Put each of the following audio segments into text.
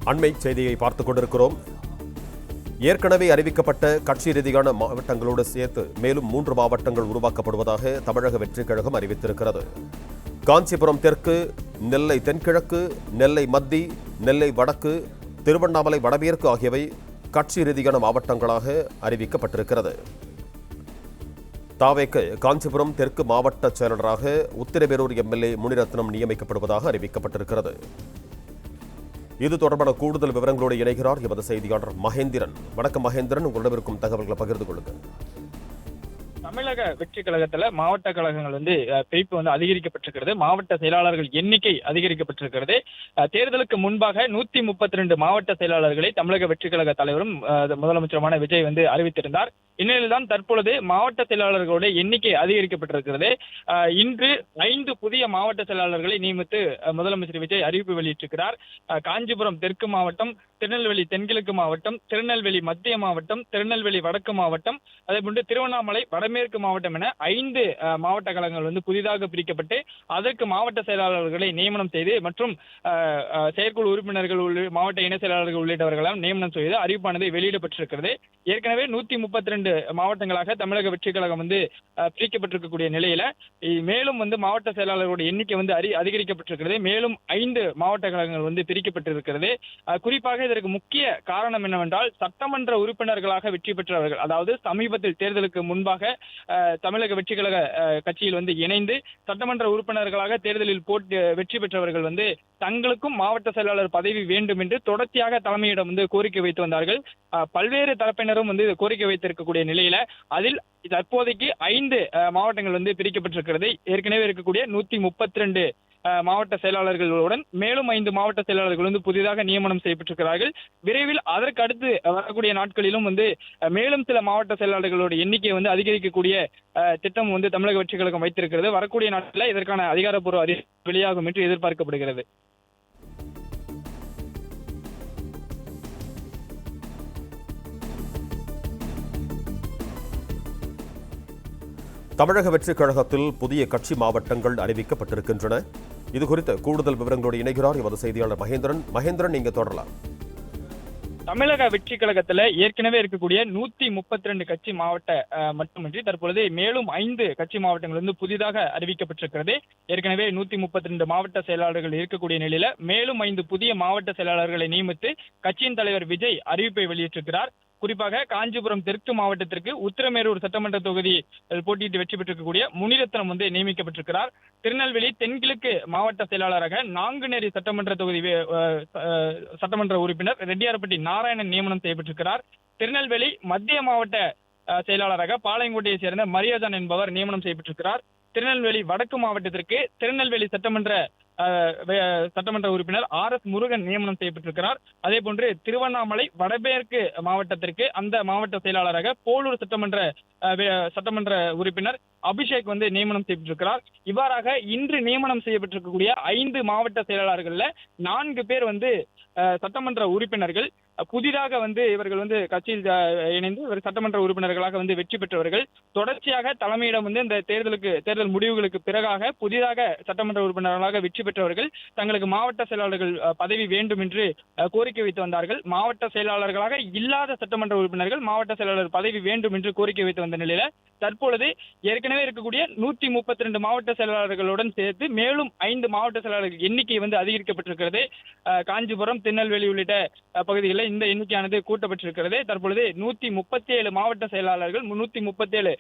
அண்மை செய்தியை பார்த்துக் கொண்டிருக்கிறோம். ஏற்கனவே அறிவிக்கப்பட்ட கட்சி ரீதியான மாவட்டங்களோடு சேர்த்து மேலும் 3 மாவட்டங்கள் உருவாக்கப்படுவதாக தமிழக வெற்றிக் கழகம் அறிவித்திருக்கிறது. காஞ்சிபுரம் தெற்கு, நெல்லை தென்கிழக்கு, நெல்லை மத்தி, நெல்லை வடக்கு, திருவண்ணாமலை வடமேற்கு ஆகியவை கட்சி ரீதியான மாவட்டங்களாக அறிவிக்கப்பட்டிருக்கிறது. தாவேக்கு காஞ்சிபுரம் தெற்கு மாவட்ட செயலராக உத்திரமேரூர் எம்எல்ஏ முனிரத்னம் நியமிக்கப்படுவதாக அறிவிக்கப்பட்டிருக்கிறது. இது தொடர்பான கூடுதல் விவரங்களோடு இணைகிறார் எமது செய்தியாளர் மகேந்திரன். வணக்கம் மகேந்திரன், உங்களிடம் இருக்கும் தகவல்களை பகிர்ந்து கொள்ளுங்கள். தமிழக வெற்றி கழகத்துல மாவட்ட கழகங்கள் பிரிப்பு அதிகரிக்கப்பட்டிருக்கிறது. மாவட்ட செயலாளர்கள் எண்ணிக்கை அதிகரிக்கப்பட்டிருக்கிறது. தேர்தலுக்கு முன்பாக 132 மாவட்ட செயலாளர்களை தமிழக வெற்றி கழக தலைவரும் முதலமைச்சருமான விஜய் அறிவித்திருந்தார். இந்நிலையில்தான் தற்பொழுது மாவட்ட செயலாளர்களுடைய எண்ணிக்கை அதிகரிக்கப்பட்டிருக்கிறது. இன்று 5 புதிய மாவட்ட செயலாளர்களை நியமித்து முதலமைச்சர் விஜய் அறிவிப்பு வெளியிட்டிருக்கிறார். காஞ்சிபுரம் தெற்கு மாவட்டம், திருநெல்வேலி தென்கிழக்கு மாவட்டம், திருநெல்வேலி மத்திய மாவட்டம், திருநெல்வேலி வடக்கு மாவட்டம், அதேபோன்று திருவண்ணாமலை வடமேற்கு மாவட்டம் என 5 மாவட்ட கழகங்கள் புதிதாக பிரிக்கப்பட்டு அதற்கு மாவட்ட செயலாளர்களை நியமனம் செய்து மற்றும் செயற்குழு உறுப்பினர்கள், மாவட்ட இணை செயலாளர்கள் உள்ளிட்டவர்களால் நியமனம் செய்து அறிவிப்பானது வெளியிடப்பட்டிருக்கிறது. ஏற்கனவே 132 மாவட்டங்களாக தமிழக வெற்றி கழகம் பிரிக்கப்பட்டிருக்கக்கூடிய நிலையில மேலும் மாவட்ட செயலாளர்களுடைய எண்ணிக்கை அதிகரிக்கப்பட்டிருக்கிறது. மேலும் 5 மாவட்ட கழகங்கள் பிரிக்கப்பட்டிருக்கிறது. குறிப்பாக இதற்கு முக்கிய காரணம் என்னவென்றால், சட்டமன்ற உறுப்பினர்களாக வெற்றி பெற்றவர்கள், அதாவது சமீபத்தில் தேர்தலுக்கு முன்பாக தமிழக வெற்றி கழக கட்சியில் இணைந்து சட்டமன்ற உறுப்பினர்களாக தேர்தலில் வெற்றி பெற்றவர்கள் தங்களுக்கும் மாவட்ட செயலாளர் பதவி வேண்டும் என்று தொடர்ச்சியாக தலைமையிடம் கோரிக்கை வைத்து வந்தார்கள். பல்வேறு தரப்பினரும் கோரிக்கை வைத்திருக்கக்கூடிய நிலையில அதில் தற்போதைக்கு 5 மாவட்டங்கள் பிரிக்கப்பட்டிருக்கிறது. ஏற்கனவே இருக்கக்கூடிய 132 மாவட்ட செயலாளர்களுடன் மேலும் 5 மாவட்ட செயலாளர்கள் புதிதாக நியமனம் செய்யப்பட்டிருக்கிறார்கள். விரைவில் அதற்கு அடுத்து வரக்கூடிய நாட்களிலும் மேலும் சில மாவட்ட செயலாளர்களோட எண்ணிக்கை அதிகரிக்கக்கூடிய திட்டம் தமிழக வெற்றி கழகம் வைத்திருக்கிறது. வரக்கூடிய நாட்களில் இதற்கான அதிகாரப்பூர்வ அறிவிப்பு வெளியாகும் என்று எதிர்பார்க்கப்படுகிறது. தமிழக வெற்றிக் கழகத்தில் புதிய கட்சி மாவட்டங்கள் அறிவிக்கப்பட்டிருக்கின்றன. இது குறித்த கூடுதல் விவரங்களோடு இணைகிறார் எமது செய்தியாளர் மகேந்திரன். மகேந்திரன், நீங்க தொடரலாம். தமிழக வெற்றி கழகத்துல ஏற்கனவே இருக்கக்கூடிய 132 கட்சி மாவட்ட மட்டுமின்றி தற்பொழுது மேலும் 5 கட்சி மாவட்டங்கள் புதிதாக அறிவிக்கப்பட்டிருக்கிறது. ஏற்கனவே 132 மாவட்ட செயலாளர்கள் இருக்கக்கூடிய நிலையில மேலும் 5 புதிய மாவட்ட செயலாளர்களை நியமித்து கட்சியின் தலைவர் விஜய் அறிவிப்பை வெளியிட்டிருக்கிறார். குறிப்பாக காஞ்சிபுரம் தெற்கு மாவட்டத்திற்கு உத்திரமேரூர் சட்டமன்ற தொகுதி போட்டியிட்டு வெற்றி பெற்றிருக்கக்கூடிய முனிரத்னம் நியமிக்கப்பட்டிருக்கிறார். திருநெல்வேலி தென்கிழக்கு மாவட்ட செயலாளராக நாங்குநேரி சட்டமன்ற தொகுதி சட்டமன்ற உறுப்பினர் ரெட்டியார்பட்டி நாராயணன் நியமனம் செய்யப்பட்டிருக்கிறார். திருநெல்வேலி மத்திய மாவட்ட செயலாளராக பாளையங்கோட்டையை சேர்ந்த மரியாதன் என்பவர் நியமனம் செய்யப்பட்டிருக்கிறார். திருநெல்வேலி வடக்கு மாவட்டத்திற்கு திருநெல்வேலி சட்டமன்ற உறுப்பினர் RS முருகன் நியமனம் செய்யப்பட்டிருக்கிறார். அதே போன்று திருவண்ணாமலை வடமேற்கு மாவட்டத்திற்கு அந்த மாவட்ட செயலாளராக போலூர் சட்டமன்ற உறுப்பினர் அபிஷேக் நியமனம் செய்யப்பட்டிருக்கிறார். இவ்வாறாக இன்று நியமனம் செய்யப்பட்டிருக்கக்கூடிய 5 மாவட்ட செயலாளர்கள்ல 4 பேர் சட்டமன்ற உறுப்பினர்கள். புதிதாக இவர்கள் கட்சியில் இணைந்து சட்டமன்ற உறுப்பினர்களாக வெற்றி பெற்றவர்கள். தொடர்ச்சியாக தலைமையிடம் இந்த தேர்தல் முடிவுகளுக்கு பிறகாக புதிதாக சட்டமன்ற உறுப்பினர்களாக வெற்றி பெற்றவர்கள் தங்களுக்கு மாவட்ட செயலாளர்கள் பதவி வேண்டும் என்று கோரிக்கை வைத்து வந்தார்கள். மாவட்ட செயலாளர்களாக இல்லாத சட்டமன்ற உறுப்பினர்கள் மாவட்ட செயலாளர் பதவி வேண்டும் என்று கோரிக்கை வைத்து வந்த நிலையில தற்பொழுது ஏற்கனவே இருக்கக்கூடிய 132 மாவட்ட செயலாளர்களுடன் சேர்த்து மேலும் 5 மாவட்ட செயலாளர்கள் எண்ணிக்கை அதிகரிக்கப்பட்டிருக்கிறது. காஞ்சிபுரம், திருநெல்வேலி உள்ளிட்ட பகுதிகளில் இந்த எண்ணிக்கையானது கூட்டப்பட்டிருக்கிறது. தற்பொழுது 137 மாவட்ட செயலாளர்கள் 137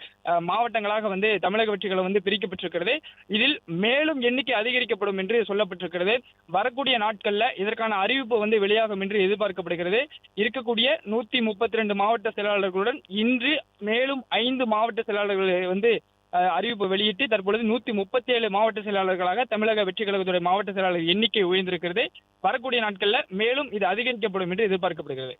மாவட்டங்களாக தமிழக வெற்றிகளை பிரிக்கப்பட்டிருக்கிறது. இதில் மேலும் எண்ணிக்கை அதிகரிக்கப்படும் என்று சொல்லப்பட்டிருக்கிறது. வரக்கூடிய நாட்கள்ல இதற்கான அறிவிப்பு வெளியாகும் என்று எதிர்பார்க்கப்படுகிறது. இருக்கக்கூடிய 132 மாவட்ட செயலாளர்களுடன் இன்று மேலும் 5 மாவட்ட செயலாளர்களை அறிவிப்பு வெளியிட்டு தற்பொழுது 137 மாவட்ட செயலாளர்களாக தமிழக வெற்றி கழகத்துடைய மாவட்ட செயலாளர் எண்ணிக்கை உயர்ந்திருக்கிறது. வரக்கூடிய நாட்கள்ல மேலும் இது அதிகரிக்கப்படும் என்று எதிர்பார்க்கப்படுகிறது.